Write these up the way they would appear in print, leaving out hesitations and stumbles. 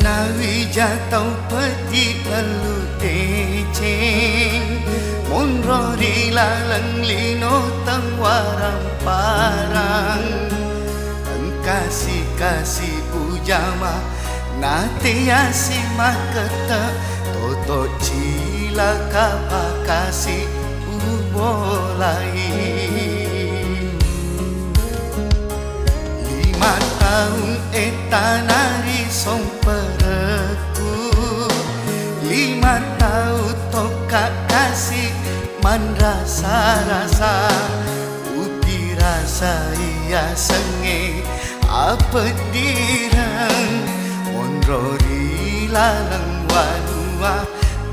nawi jatau peti lalu deceng Monrori lalang lino tangwarang parang Kasih-kasih ujama nate asi makata Toto cila kapakasi ubolai 5 tahun etanari song pereku 5 tahun toka kasih man rasa-rasa Upi rasa iya senge apa dirang Monrori lalang wanua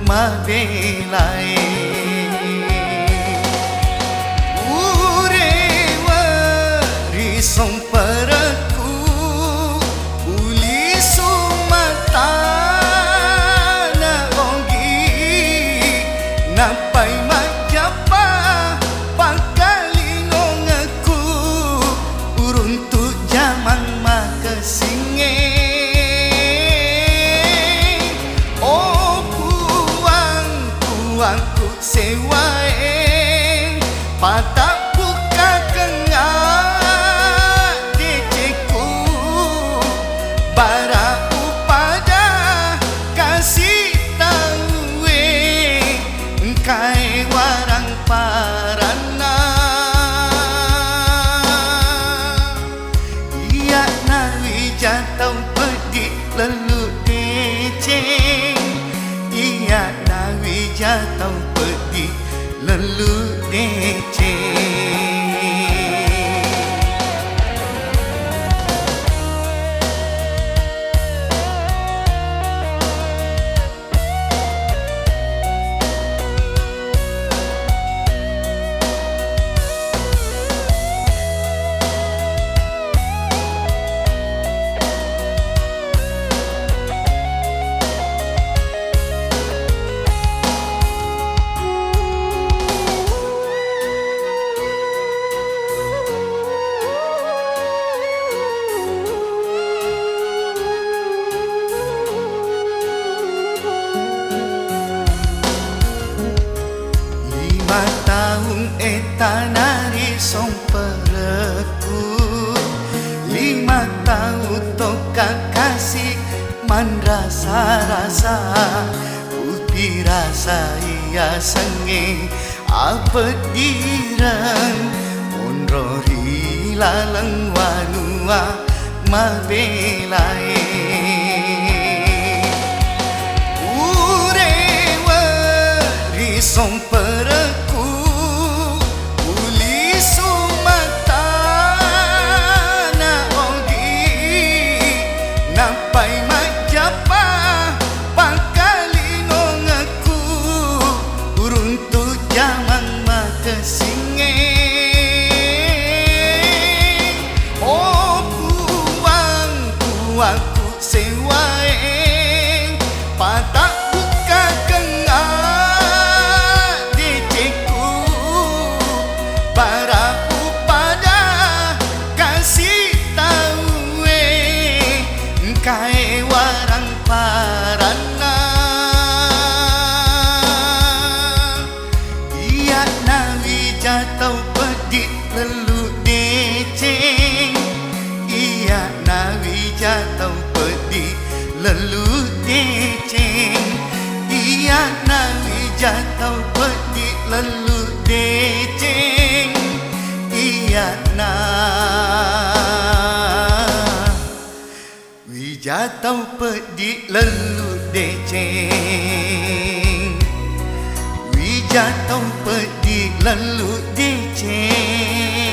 mabelai Urewa risong pereku uli sumata na ongi napai majapa pagalingon aku uruntuk zaman makasinge oh puangku sewae patak buka kengah deceku bara upada kasih tahu kai warang parana iya nawi jatau pedi lalu deceng iya nawi jatau pedi lalu deceng Tahun etanari song pereku 5 tahun toka kasih man rasa-rasa Upi rasa iya senge apa dirang Monrori lalang wanua mabelai Urewa risong pereku uli sumata na ongi napai majapa pagalingon aku uruntuk zaman makasinge oh puangku sewae patak buka kengah deceku bara upada kasih tahu kai warang parana iya nawi jatau pedi lalu deceng iya nawi jatau pedi lalu deceng iya nawi jatau pedi lalu deceng iya na wijatau pedi lalu deceng wijatau pedi lalu deceng